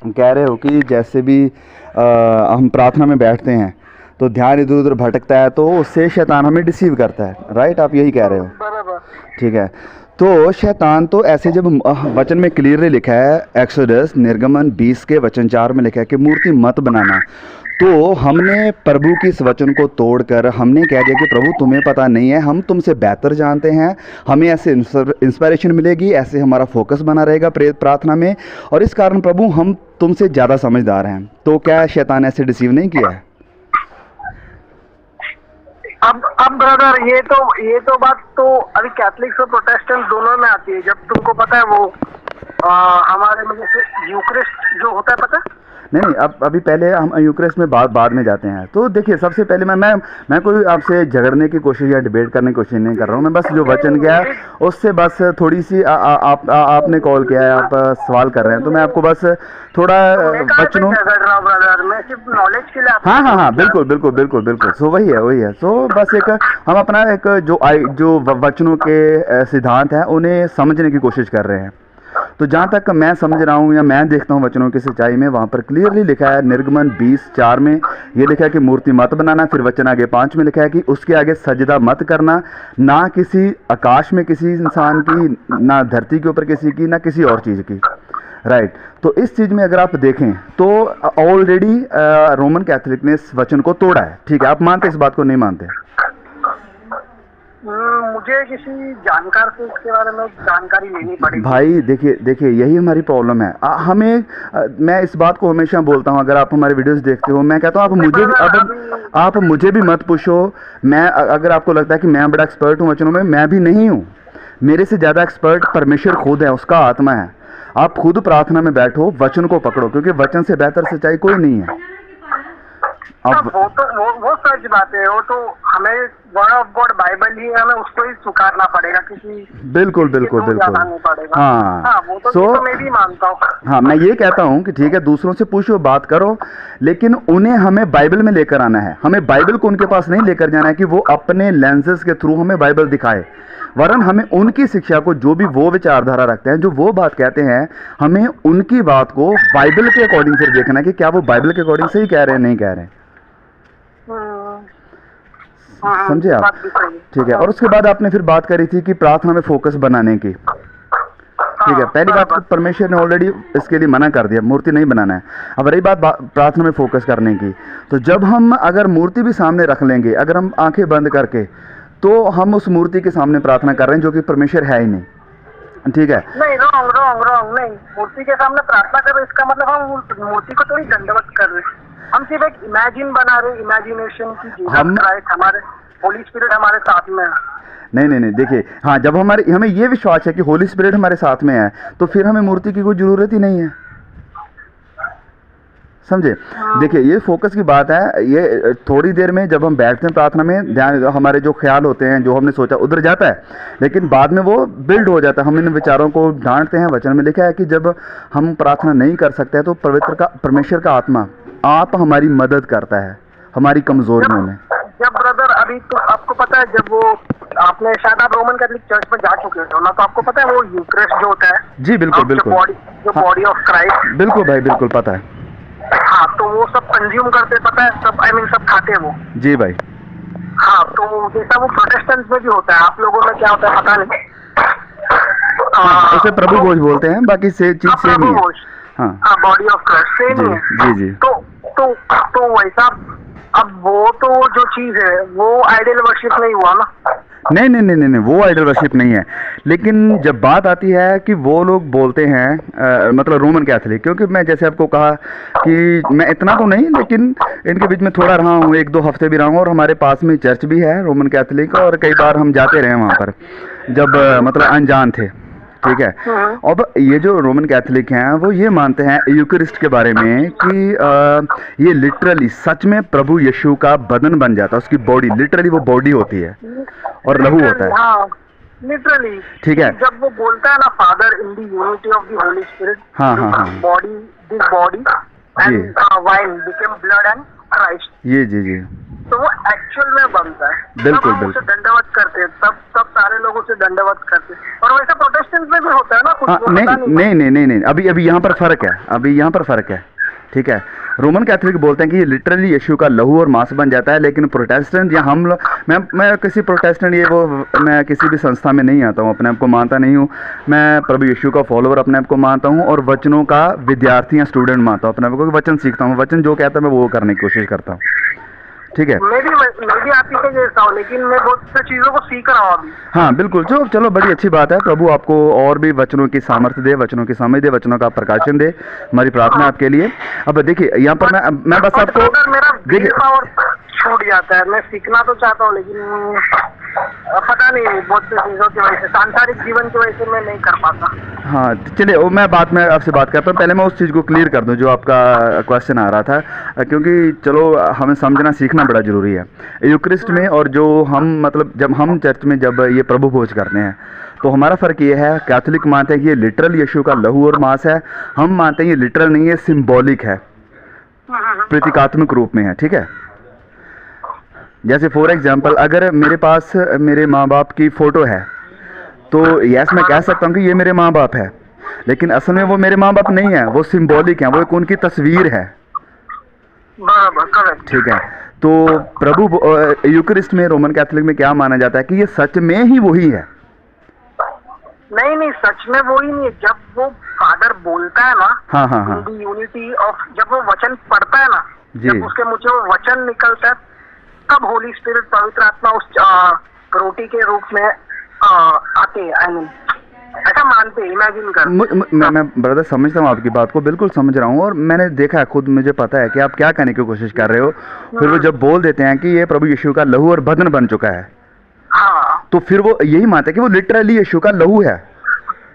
कह रहे हो कि जैसे भी हम प्रार्थना में बैठते हैं तो ध्यान इधर उधर भटकता है, तो उससे शैतान हमें डिसीव करता है, राइट? आप यही कह रहे हो, बराबर। ठीक है। तो शैतान तो ऐसे, जब वचन में क्लियरली लिखा है, एक्सोडस निर्गमन 20 के वचन 4 में लिखा है कि मूर्ति मत बनाना, तो हमने प्रभु की इस वचन को तोड़कर हमने कह दिया कि प्रभु तुम्हें पता नहीं है, हम तुमसे बेहतर जानते हैं, हमें ऐसे इंस्पिरेशन मिलेगी, ऐसे हमारा फोकस बना रहेगा प्रार्थना में, और इस कारण प्रभु हम तुमसे ज़्यादा समझदार हैं। तो क्या शैतान ऐसे डिसीव नहीं किया है? अब ब्रदर, ये तो बात तो अभी कैथलिक्स और प्रोटेस्टेंट दोनों में आती है। जब तुमको पता है वो हमारे में जैसे यूक्रिस्ट जो होता है, पता है? नहीं, अब अभी पहले हम यूक्रेस्ट में बाद में जाते हैं। तो देखिए, सबसे पहले मैं कोई आपसे झगड़ने की कोशिश या डिबेट करने की कोशिश नहीं कर रहा हूँ। मैं बस जो वचन गया है उससे बस थोड़ी सी आपने कॉल किया है, आप सवाल कर रहे हैं, तो मैं आपको बस थोड़ा वचनों, मैं सिर्फ नॉलेज के लिए। हाँ, बिल्कुल। सो वही है। सो बस एक हम अपना एक जो वचनों के सिद्धांत हैं उन्हें समझने की कोशिश कर रहे हैं। तो जहाँ तक मैं समझ रहा हूँ या मैं देखता हूँ वचनों की सच्चाई में, वहाँ पर क्लियरली लिखा है, निर्गमन 20:4 में ये लिखा है कि मूर्ति मत बनाना। फिर वचन आगे 5 में लिखा है कि उसके आगे सजदा मत करना, ना किसी आकाश में किसी इंसान की, ना धरती के ऊपर किसी की, ना किसी और चीज़ की, राइट? तो इस चीज़ में अगर आप देखें तो ऑलरेडी रोमन कैथोलिक ने इस वचन को तोड़ा है, ठीक है? आप मानते इस बात को, नहीं मानते? मुझे किसी जानकार से इसके बारे में जानकारी लेनी पड़ेगी। भाई देखिए यही हमारी प्रॉब्लम है। मैं इस बात को हमेशा बोलता हूँ, अगर आप हमारे वीडियोस देखते हो, मैं कहता हूँ आप मुझे भी मत पूछो। मैं, अगर आपको लगता है कि मैं बड़ा एक्सपर्ट हूँ वचनों में, मैं भी नहीं हूँ। मेरे से ज़्यादा एक्सपर्ट परमेश्वर खुद है, उसका आत्मा है। आप खुद प्रार्थना में बैठो, वचन को पकड़ो, क्योंकि वचन से बेहतर सच्चाई कोई नहीं है। अब वो सच बात है। वो तो हमें वर्ड ऑफ गॉड बाइबल ही है, हमें उसको ही स्वीकारना पड़ेगा, किसी बिल्कुल हाँ, वो तो मैं भी मानता हूँ। हाँ, मैं ये कहता हूँ कि ठीक है, दूसरों से पूछो, बात करो, लेकिन उन्हें हमें बाइबल में लेकर आना है। हमें बाइबल को उनके पास नहीं लेकर जाना है कि वो अपने लेंसेज के थ्रू हमें बाइबल दिखाए, वरन हमें उनकी शिक्षा को, जो भी वो विचारधारा रखते हैं, जो वो बात कहते हैं, हमें उनकी बात को बाइबल के अकॉर्डिंग फिर देखना है कि क्या वो बाइबल के अकॉर्डिंग सही कह रहे हैं, नहीं कह रहे हैं। समझे आप? ठीक है। और उसके बाद आपने फिर बात करी थी कि प्रार्थना में फोकस बनाने की, ठीक है? पहली बात, परमेश्वर ने ऑलरेडी इसके लिए मना कर दिया, मूर्ति नहीं बनाना है। अब रही बात प्रार्थना में फोकस करने की, तो जब हम अगर मूर्ति भी सामने रख लेंगे, अगर हम आंखें बंद करके, तो हम उस मूर्ति के सामने प्रार्थना कर रहे हैं जो कि परमेश्वर है ही नहीं, ठीक है? नहीं, रॉन्ग नहीं। मूर्ति के सामने प्रार्थना कर रहे, इसका मतलब हम मूर्ति को थोड़ी दंडवत कर रहे, हम सिर्फ एक इमेजिन बना रहे, इमेजिनेशन की जीसस क्राइस्ट, हमारे होली स्पिरिट हमारे साथ में है। नहीं, देखिए, हाँ, जब हमें ये विश्वास है कि होली स्पिरिट हमारे साथ में है, तो फिर हमें मूर्ति की कोई जरूरत ही नहीं है। समझे? देखिए, ये फोकस की बात है। ये थोड़ी देर में जब हम बैठते हैं प्रार्थना में, ध्यान, हमारे जो ख्याल होते हैं, जो हमने सोचा, उधर जाता है, लेकिन बाद में वो बिल्ड हो जाता है। हम इन विचारों को डांटते हैं। वचन में लिखा है कि जब हम प्रार्थना नहीं कर सकते तो परमेश्वर का आत्मा आप हमारी मदद करता है हमारी कमजोरियों में। जब ब्रदर, अभी तो आपको पता है, जब वो आपने शायद आप रोमन कैथोलिक चर्च में जा चुके हो ना, तो आपको पता है वो यूक्रिस्ट जो होता है। जी बिल्कुल। Body of Christ. बिल्कुल भाई, बिल्कुल पता है। हाँ, तो वो सब कंज्यूम करते, पता है, सब सब खाते हैं वो। जी भाई। हाँ, तो जैसा वो प्रोटेस्टेंट्स में भी होता है, आप लोगों में क्या होता है पता नहीं। उसे प्रभु भोज बोलते हैं, बाकी से चीज सेम ही है। हाँ, बॉडी ऑफ क्राइस्ट सेम ही है। जी। तो वैसा, अब वो तो जो चीज है वो आइडल वर्शिप नहीं हुआ ना? नहीं, वो आइडल वर्शिप नहीं है। लेकिन जब बात आती है कि वो लोग बोलते हैं, मतलब रोमन कैथोलिक, क्योंकि मैं जैसे आपको कहा कि मैं इतना तो नहीं, लेकिन इनके बीच में थोड़ा रहा हूँ, 1-2 हफ्ते भी रहा हूँ, और हमारे पास में चर्च भी है रोमन कैथोलिक, और कई बार हम जाते रहे वहाँ पर, जब मतलब अनजान थे, ठीक है? अब ये जो रोमन कैथोलिक हैं, वो ये मानते हैं यूकरिस्ट के बारे में कि ये लिटरली सच में प्रभु यीशु का बदन बन जाता है, उसकी बॉडी, लिटरली वो बॉडी होती है और लहू होता है। हाँ, लिटरली, ठीक है? जब वो बोलता है ना, Father in the unity of the Holy Spirit, हाँ, body, this body and wine became blood and Christ. जी। तो वो एक्चुअल में बनता है। बिल्कुल, तब हम उसे बिल्कुल। दंडवत करते हैं, तब सारे लोग उसे दंडवत करते हैं। और वैसा प्रोटेस्टेंट में भी होता है ना कुछ, हाँ, वो नहीं पता नहीं नहीं नहीं नहीं, अभी यहाँ पर फ़र्क है, अभी यहाँ पर फ़र्क है, ठीक है। रोमन कैथोलिक बोलते हैं कि ये लिटरली यीशु का लहू और मांस बन जाता है, लेकिन प्रोटेस्टेंट या हम लोग, मैं किसी प्रोटेस्टेंट ये वो, मैं किसी भी संस्था में नहीं आता हूँ, अपने आप को मानता नहीं हूँ। मैं प्रभु यीशु का फॉलोवर अपने आप को मानता हूँ और वचनों का विद्यार्थी या स्टूडेंट मानता हूँ अपने आप को, वचन सीखता हूँ, वचन जो कहता है मैं वो करने की कोशिश करता हूँ, ठीक है। मैं भी आप ही के जैसा हूँ, लेकिन मैं बहुत सी चीज़ों को सीख रहा हूँ अभी। हाँ बिल्कुल, चलो बड़ी अच्छी बात है। प्रभु आपको और भी वचनों की सामर्थ्य दे, वचनों की समझ दे, वचनों का प्रकाशन दे, हमारी प्रार्थना आपके लिए। अब देखिए यहाँ पर मैं बस आपको मेरा देखिए, और छूट जाता है। मैं सीखना तो चाहता हूँ, लेकिन पता नहीं बहुत सी चीज़ों की वजह से, सांसारिक जीवन की वजह से मैं नहीं कर पाता। हाँ चलिए, वो मैं बाद में आपसे बात करता हूँ, पहले मैं उस चीज़ को क्लियर कर दूँ जो आपका क्वेश्चन आ रहा था, क्योंकि चलो हमें समझना सीखना बड़ा ज़रूरी है यूक्रिस्ट में। और जो हम मतलब जब हम चर्च में जब ये प्रभु भोज करते हैं तो हमारा फ़र्क ये है, कैथोलिक मानते हैं कि ये लिटरल यीशु का लहू और मांस है, हम मानते हैं ये लिटरल नहीं है, सिम्बॉलिक है, प्रतीकात्मक रूप में है, ठीक है। जैसे फॉर एग्जांपल अगर मेरे पास मेरे माँ बाप की फ़ोटो है तो यस मैं कह सकता हूँ कि ये मेरे माँ बाप है, लेकिन असल में वो मेरे माँ बाप नहीं है, वो सिंबॉलिक है, वो एक उनकी तस्वीर है, बराबर, करेक्ट। ठीक है। तो प्रभु यूकरिस्ट में, रोमन कैथोलिक में क्या माना जाता है कि ये सच में ही वही है। नहीं, सच में वो ही नहीं है। जब वो फादर बोलता है ना, हाँ हाँ हाँ, यूनिटी ऑफ, जब वो वचन पढ़ता है ना, जी, जब उसके मुंह से वो वचन निकलता है, तब होली स्पिरिट, पवित्र आत्मा उस रोटी के रूप में आते हैं। आई मीन ऐसा मानते, इमेजिन कर। मैं ब्रदर समझता हूँ आपकी बात को, बिल्कुल समझ रहा हूँ, और मैंने देखा है खुद, मुझे पता है कि आप क्या कहने की कोशिश कर रहे हो। फिर वो जब बोल देते हैं कि ये प्रभु यीशु का लहू और बदन बन चुका है, हाँ, तो फिर वो यही मानते हैं कि वो लिटरली यीशु का लहू है।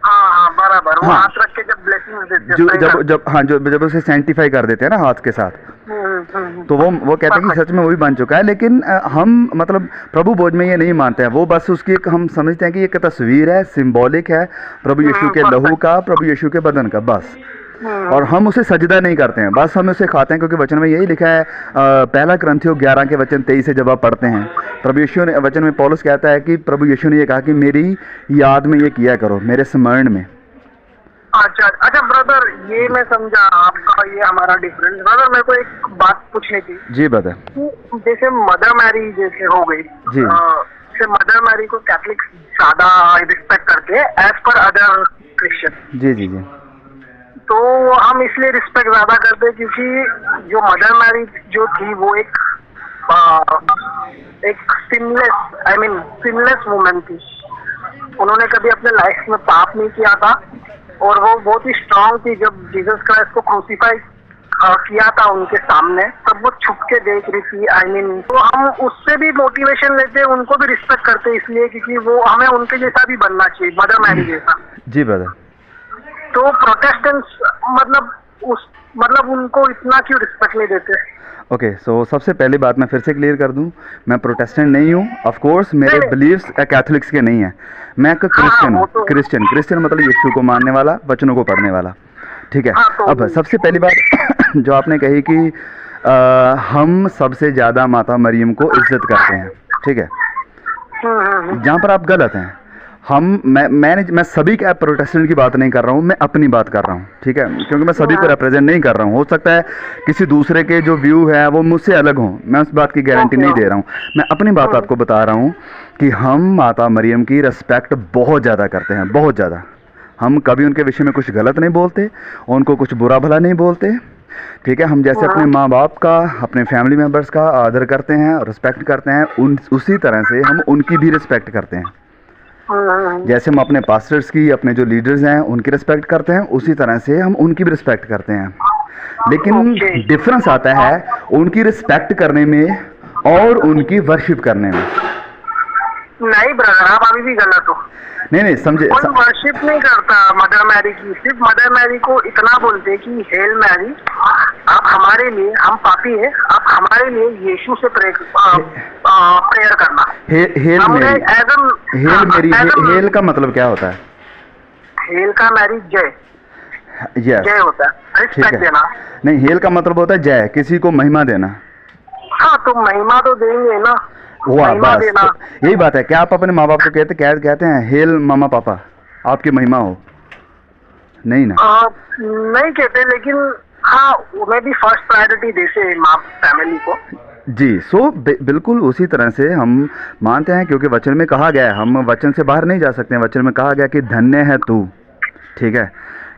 हाँ, बराबर। वो हाँ, हाथ रख के जब ब्लेसिंग्स देते हैं, जब उसे सैंटिफाई कर देते हैं ना हाथ के साथ, तो वो कहते हैं कि सच में वही बन चुका है। लेकिन हम मतलब प्रभु भोज में ये नहीं मानते हैं, वो बस उसकी एक, हम समझते हैं कि एक तस्वीर है, सिंबॉलिक है प्रभु यीशु के लहू का, प्रभु यीशु के बदन का, बस। और हम उसे सजदा नहीं करते हैं, बस हम उसे खाते हैं, क्योंकि वचन में यही लिखा है, पहला कुरिन्थियों 11 के वचन 23 से जब आप पढ़ते हैं, प्रभु यीशु ने वचन में पौलुस कहता है कि प्रभु यीशु ने ये कहा कि मेरी याद में ये किया करो, मेरे स्मरण में। अच्छा ब्रदर, ये मैं समझा आपका, ये हमारा डिफरेंस। ब्रदर मेरे को एक बात पूछनी थी। जी ब्रदर। जैसे मदर मैरी जैसे हो गई जी, जैसे मदर मैरी को कैथलिक ज्यादा रिस्पेक्ट करते हैं एज पर अदर क्रिश्चियन। जी जी जी। तो हम इसलिए रिस्पेक्ट ज्यादा करते हैं क्योंकि जो मदर मैरी जो थी वो एक सिनलेस वुमन थी। उन्होंने कभी अपने लाइफ में पाप नहीं किया था, और वो बहुत ही स्ट्रांग थी। जब जीसस क्राइस्ट को क्रूसीफाई किया था उनके सामने, तब वो छुप के देख रही थी। तो हम उससे भी मोटिवेशन लेते हैं, उनको भी रिस्पेक्ट करते हैं, इसलिए क्योंकि वो हमें उनके जैसा भी बनना चाहिए, मदर मैरी जैसा। जी ब्रदर। तो प्रोटेस्टेंट्स मतलब उनको इतना क्यों रिस्पेक्ट नहीं देते? ओके, सो सबसे पहली बात मैं फिर से क्लियर कर दूं, मैं प्रोटेस्टेंट नहीं हूं। ऑफ कोर्स मेरे बिलीव्स कैथोलिक्स के नहीं हैं, मैं एक क्रिश्चियन हूँ। क्रिश्चियन मतलब यीशु को मानने वाला, वचनों को पढ़ने वाला, ठीक है। अब सबसे पहली बात जो आपने कही कि हम सबसे ज़्यादा माता मरियम को इज्जत करते हैं, ठीक है, जहाँ पर आप गलत हैं। मैं सभी के प्रोटेस्टेंट की बात नहीं कर रहा हूँ, मैं अपनी बात कर रहा हूँ, ठीक है, क्योंकि मैं सभी को रिप्रेजेंट नहीं कर रहा हूँ। हो सकता है किसी दूसरे के जो व्यू है वो मुझसे अलग हों, मैं उस बात की गारंटी नहीं दे रहा हूँ। मैं अपनी बात आपको बता रहा हूँ कि हम माता मरियम की रिस्पेक्ट बहुत ज़्यादा करते हैं, बहुत ज़्यादा। हम कभी उनके विषय में कुछ गलत नहीं बोलते, उनको कुछ बुरा भला नहीं बोलते, ठीक है। हम जैसे अपने माँ बाप का, अपने फैमिली मेम्बर्स का आदर करते हैं और रिस्पेक्ट करते हैं, उसी तरह से हम उनकी भी रिस्पेक्ट करते हैं। जैसे हम अपने पास्टर्स की, अपने जो लीडर्स हैं उनकी रिस्पेक्ट करते हैं, उसी तरह से हम उनकी भी रिस्पेक्ट करते हैं। लेकिन डिफरेंस आता है उनकी रिस्पेक्ट करने में और उनकी वर्शिप करने में। नहीं ब्रदर, आप अभी भी गलत हो। नहीं समझे, कोई वर्शिप नहीं करता मदर मैरी की। सिर्फ मदर मैरी को इतना बोलते कि हेल मैरी, आप हमारे लिए, हम पापी हैं, आप हमारे लिए यीशु से प्रेयर करना। हेल का मतलब क्या होता है? हेल का मैरी जय, जय होता है, रिस्पेक्ट देना। नहीं, हेल का मतलब होता है जय, किसी को महिमा देना। हाँ, तो महिमा तो देंगे ना, हुआ महिमा बस, देना। तो यही बात है। क्या आप अपने माँ बाप को कहते हैं हेल मामा पापा आपकी महिमा हो? नहीं ना। नहीं कहते, लेकिन हाँ उन्हें भी फर्स्ट प्रायोरिटी देते माँ फैमिली को। जी, सो बिल्कुल उसी तरह से हम मानते हैं, क्योंकि वचन में कहा गया है, हम वचन से बाहर नहीं जा सकते हैं। वचन में कहा गया कि धन्य है तू, ठीक है,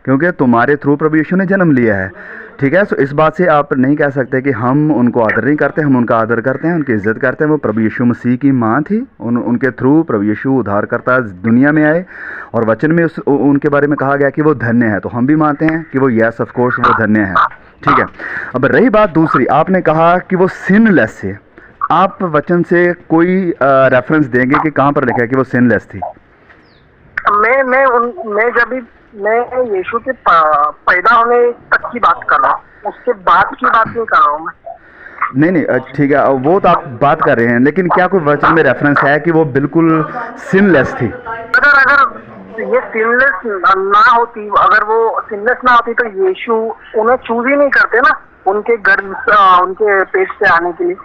क्योंकि तुम्हारे थ्रू प्रभु यीशु ने जन्म लिया है, ठीक है। सो इस बात से आप नहीं कह सकते कि हम उनको आदर नहीं करते, हम उनका आदर करते हैं, उनकी इज्जत करते हैं। वो प्रभु यीशु मसीह की माँ थी, उनके थ्रू प्रभु यीशु उद्धारकर्ता दुनिया में आए, और वचन में उनके बारे में कहा गया कि वो धन्य है। तो हम भी मानते हैं कि वो यस ऑफ कोर्स वो धन्य है, ठीक है। अब रही बात दूसरी, आपने कहा कि वो सिनलेस है। आप वचन से कोई रेफरेंस देंगे कि कहाँ पर लिखा है कि वो सिनलेस थी? मैं यीशु के पैदा होने तक की बात कर रहा हूँ, उसके बाद की बात नहीं कर रहा हूँ मैं। नहीं, ठीक है, वो तो आप बात कर रहे हैं, लेकिन क्या कोई वचन में रेफरेंस है कि वो बिल्कुल सिनलेस थी? अगर ये सिनलेस ना होती, अगर वो सिनलेस ना होती तो यीशु उन्हें चूज ही नहीं करते ना उनके गर्भ उनके पेट से आने के लिए।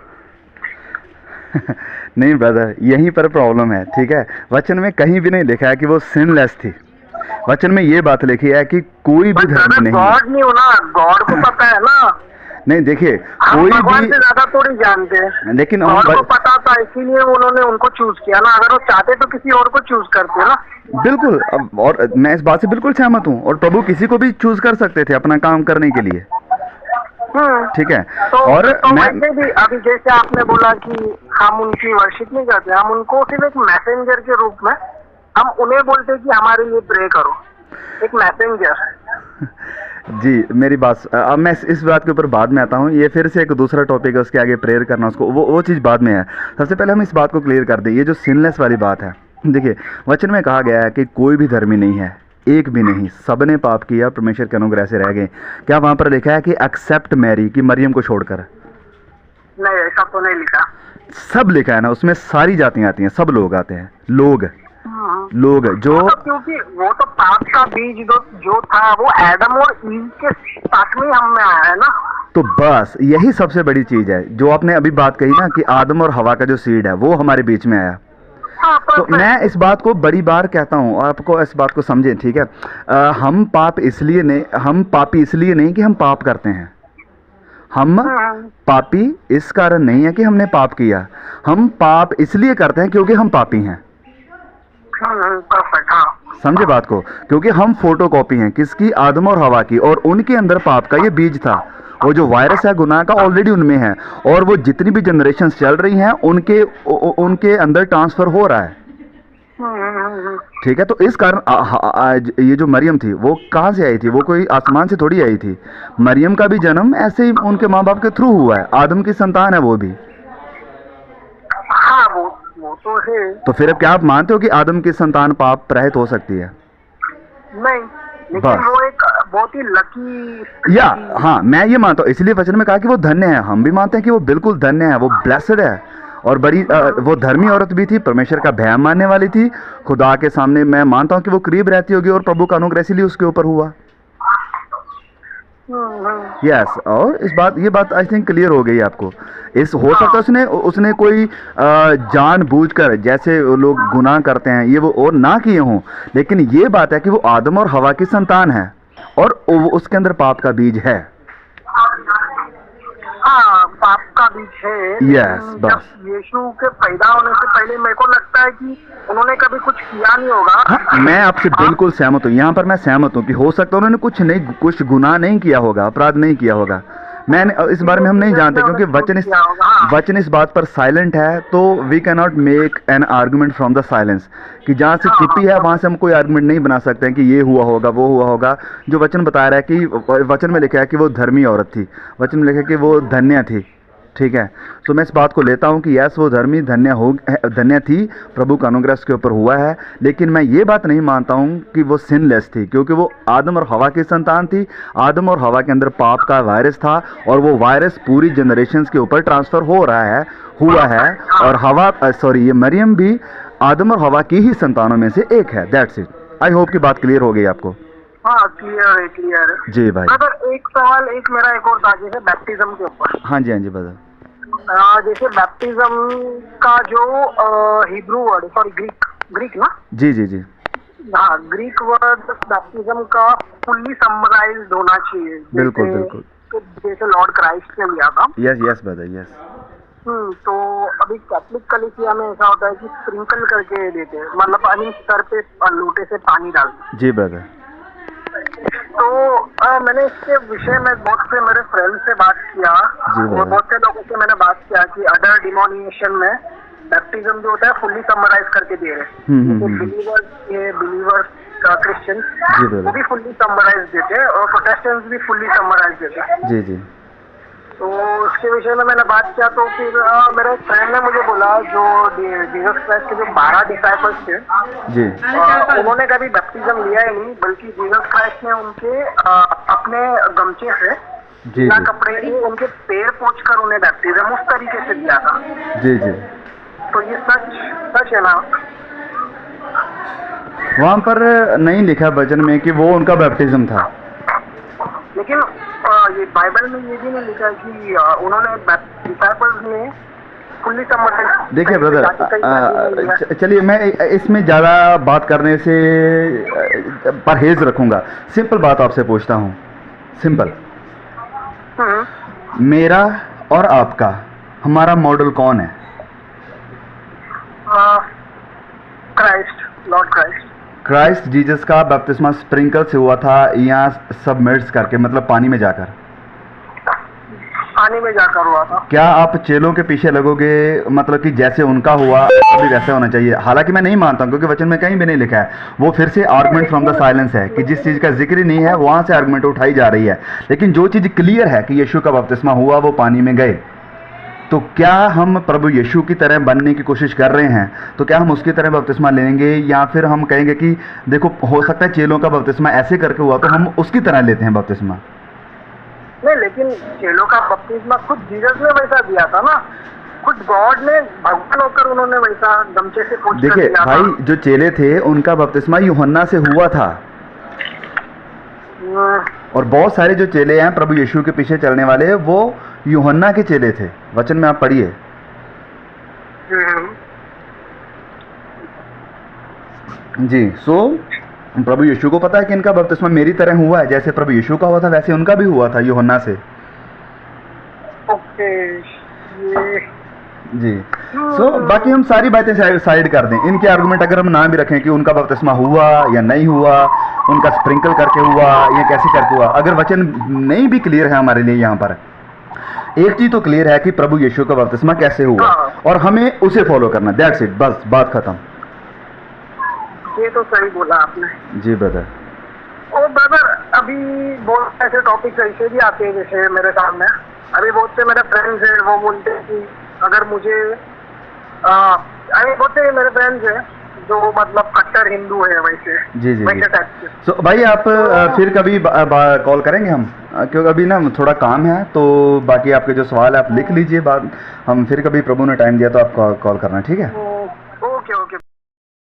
नहीं ब्रदर, यहीं पर प्रॉब्लम है, ठीक है। वचन में कहीं भी नहीं लिखा है कि वो सिनलेस थी। वचन में ये बात लिखी है कि कोई भी धर्म नहीं, गॉड नहीं हो ना, गॉड को पता है ना। नहीं देखिए, कोई भी से ज्यादा थोड़ी जानते हैं, लेकिन गॉड को पता था, इसीलिए उन्होंने उनको चूज किया ना। अगर वो चाहते तो किसी और को चूज करते ना। बिल्कुल, और मैं इस बात से बिल्कुल सहमत हूँ, और प्रभु किसी को भी चूज कर सकते थे अपना काम करने के लिए, ठीक है। और मैं भी अभी जैसे आपने बोला कि हम उनकी वर्शिप नहीं करते, हम उनको सिर्फ एक मैसेंजर के रूप में हम उन्हें बोलते कि हमारे लिए प्रे करो, एक मैसेंजर। जी, मेरी बात, अब मैं इस बात के ऊपर बाद में आता हूँ। ये फिर से एक दूसरा टॉपिक है, उसके आगे प्रेयर करना, उसको वो चीज़ बाद में है। सबसे पहले हम इस बात को क्लियर कर दें, ये जो सिनलेस वाली बात है। देखिए, वचन में कहा गया है कि कोई भी धर्मी नहीं है, एक भी नहीं, सब ने पाप किया, परमेश्वर के अनुग्रह से रह गए। क्या वहाँ पर लिखा है कि एक्सेप्ट मैरी, कि मरियम को छोड़कर? नहीं, ऐसा तो नहीं लिखा। सब लिखा है ना, उसमें सारी जातियाँ आती हैं, सब लोग आते हैं, लोग जो क्योंकि वो तो पाप का बीज जो था वो एडम और ईव के साथ में हम में आया है ना। तो बस यही सबसे बड़ी चीज है जो आपने अभी बात कही ना, कि आदम और हवा का जो सीड है वो हमारे बीच में आया। तो मैं इस बात को बड़ी बार कहता हूँ, आपको इस बात को समझें, ठीक है। हम पापी इसलिए नहीं कि हम पाप करते हैं। हम पापी इस कारण नहीं है कि हमने पाप किया, हम पाप इसलिए करते हैं क्योंकि हम पापी हैं। समझे बात को? क्योंकि हम फोटोकॉपी हैं किसकी? आदम और हवा की, और उनके अंदर पाप का ये बीज था। वो जो वायरस है गुनाह का ऑलरेडी उनमें है, और वो जितनी भी जनरेशन चल रही हैं उनके अंदर ट्रांसफर हो रहा है, ठीक है। तो इस कारण ये जो मरियम थी वो कहाँ से आई थी? वो कोई आसमान से थोड़ी आई थी। मरियम का भी जन्म ऐसे ही उनके माँ बाप के थ्रू हुआ है, आदम की संतान है वो भी। हाँ, वो तो है। तो फिर अब क्या आप मानते हो कि आदम की संतान पाप रहित हो सकती है? नहीं, लेकिन वो एक बहुत ही लकी हाँ, मैं ये मानता हूँ, इसलिए वचन में कहा कि वो धन्य है। हम भी मानते हैं कि वो बिल्कुल धन्य है, वो ब्लेसड है, और बड़ी वो धर्मी औरत भी थी, परमेश्वर का भय मानने वाली थी, खुदा के सामने मैं मानता हूँ कि वो करीब रहती होगी, और प्रभु का अनुग्रह इसलिए उसके ऊपर हुआ। यस, और ये बात आई थिंक क्लियर हो गई आपको। हो सकता है उसने कोई जानबूझकर, जैसे लोग गुनाह करते हैं ये वो और ना किए हों, लेकिन ये बात है कि वो आदम और हवा की संतान है, और उसके अंदर पाप का बीज है। हाँ, पाप का बीज है। यस, बस यीशु के पैदा होने से पहले मेरे को लगता है कि उन्होंने कभी कुछ किया नहीं होगा। हाँ, मैं आपसे बिल्कुल सहमत हूँ, यहाँ पर मैं सहमत हूँ कि हो सकता है उन्होंने कुछ गुनाह नहीं किया होगा, अपराध नहीं किया होगा। मैंने इस बारे में हम नहीं जानते, क्योंकि वचन इस बात पर साइलेंट है। तो we can not make an argument from the silence, कि जहाँ से चुप्पी है वहाँ से हम कोई आर्गुमेंट नहीं बना सकते हैं कि ये हुआ होगा, वो हुआ होगा। जो वचन बता रहा है कि वचन में लिखा है कि वो धर्मी औरत थी, वचन में लिखा है कि वो धन्य थी, ठीक है। तो मैं इस बात को लेता हूँ कि यस वो धर्मी धन्य थी, प्रभु का अनुग्रह उसके ऊपर हुआ है। लेकिन मैं ये बात नहीं मानता हूँ कि वो सिनलेस थी, क्योंकि वो आदम और हवा की संतान थी। आदम और हवा के अंदर पाप का वायरस था, और वो वायरस पूरी जनरेशन्स के ऊपर ट्रांसफ़र हुआ है। और ये मरियम भी आदम और हवा की ही संतानों में से एक है। That's it. आई होप की बात क्लियर हो गई आपको। हाँ, क्लियर है। जी भाई। अगर एक सवाल मेरा एक और था, जैसे बैप्टिज्म के ऊपर। हाँ जी, हाँ जी, बता। जैसे बैप्टिज्म का जो हिब्रू वर्ड, सॉरी ग्रीक ना, जी जी जी। हाँ, ग्रीक वर्ड बैप्टिज्म का फुल्ली समराइज्ड होना चाहिए। बिल्कुल बिल्कुल। जैसे लॉर्ड क्राइस्ट ने लिया था। Yes yes brother yes. तो अभी कैथलिक कलीसिया में ऐसा होता है कि स्प्रिंकल करके देते हैं, मतलब आई मीन सर पे लोटे से पानी डालते। जी ब्रदर। तो मैंने इसके विषय में बहुत से मेरे फ्रेंड से बात किया और बहुत से लोगों से मैंने बात किया कि अदर डिनोमिनेशन में बैप्टिज्म जो होता है फुल्ली समराइज करके दे रहे हैं। बिलीवर्स क्रिश्चियंस वो भी फुल्ली समराइज देते हैं और प्रोटेस्टेंट्स भी फुल्ली समराइज देते हैं। जी जी। तो उसके विषय में मैंने बात किया तो फिर मेरे फ्रेंड ने मुझे बोला जो जीसस क्राइस्ट के जो 12 डिसाइपल्स थे जी, उन्होंने कभी बैप्टिज्म लिया ही नहीं, बल्कि जीसस क्राइस्ट ने उनके अपने गमछे से जी ना कपड़े से उनके पैर पोंछकर उन्हें बैप्टिज्म उस तरीके से दिया था। जी जी। तो ये सच है ना? वहाँ पर नहीं लिखा वचन में कि वो उनका बैप्टिज्म था, लेकिन ये बाइबल में ये भी नहीं लिखा कि उन्होंने डिसाइपल्स ने फुल्ली समराइज। देखिए ब्रदर, चलिए मैं इसमें ज़्यादा बात करने से परहेज रखूंगा। सिंपल बात आपसे पूछता हूँ, सिंपल। मेरा और आपका हमारा मॉडल कौन है? Christ, Lord Christ. Christ Jesus का बपतिस्मा स्प्रिंकल से हुआ था या सबमर्ज करके, मतलब पानी में जाकर? पानी में जाकर हुआ था। क्या आप चेलों के पीछे लगोगे, मतलब कि जैसे उनका हुआ भी वैसे होना चाहिए? हालांकि मैं नहीं मानता हूं, क्योंकि वचन में कहीं भी नहीं लिखा है। वो फिर से आर्गुमेंट फ्रॉम द साइलेंस है कि जिस चीज़ का जिक्र ही नहीं है वहां से आर्गुमेंट उठाई जा रही है। लेकिन जो चीज़ क्लियर है कि यीशु का बपतिस्मा हुआ, वो पानी में गए, तो क्या हम प्रभु यीशु की तरह बनने की कोशिश कर रहे हैं? तो क्या हम उसकी तरह बपतिस्मा लेंगे, या फिर हम कहेंगे कि देखो हो सकता है चेलों का बपतिस्मा ऐसे करके हुआ तो हम उसकी तरह लेते हैं बपतिस्मा? नहीं, लेकिन चेलों का बपतिस्मा खुद जीसस ने वैसा दिया था ना, खुद गॉड ने भगवान होकर उन्होंने वैसा गमछे से पोंछ कर दिया। देखिए भाई, जो चेले थे उनका बपतिस्मा यूहन्ना से हुआ था, और बहुत सारे जो चेले हैं प्रभु यीशु के पीछे चलने वाले, वो यूहन्ना के चेले थे। वचन में आप पढ़िए। जी। सो प्रभु यीशु को पता है कि इनका बपतिस्मा मेरी तरह हुआ है, जैसे प्रभु यीशु का हुआ था वैसे उनका भी हुआ था यूहन्ना से। ओके, जी। सो बाकी हम सारी बातें साइड कर दें। इनके आर्गुमेंट अगर हम ना भी रखें कि उनका बपतिस्मा हुआ या नहीं हुआ, उनका स्प्रिंकल करके हुआ या कैसे करके हुआ, अगर वचन नहीं भी क्लियर है हमारे लिए, यहाँ पर एक चीज तो क्लियर है कि प्रभु यीशु का बपतिस्मा कैसे हुआ, और हमें उसे फॉलो करना। दैट्स इट, बस बात खत्म। ये तो सही बोला आपने। जी ब्रदर। और ब्रदर, अभी बहुत ऐसे टॉपिक ऐसे भी आते हैं, जैसे मेरे सामने अभी बहुत से मेरे फ्रेंड्स हैं, वो बोलते हैं कि अगर मुझे बहुत से मेरे फ्रेंड्स हैं जो मतलब कट्टर हिंदू है वैसे। जी जी, वैसे टाइप के। सो भाई आप फिर कभी कॉल करेंगे हम, क्योंकि अभी ना थोड़ा काम है, तो बाकी आपके जो सवाल है आप लिख लीजिए, बाद हम फिर कभी प्रभु ने टाइम दिया तो आप कॉल करना, ठीक है?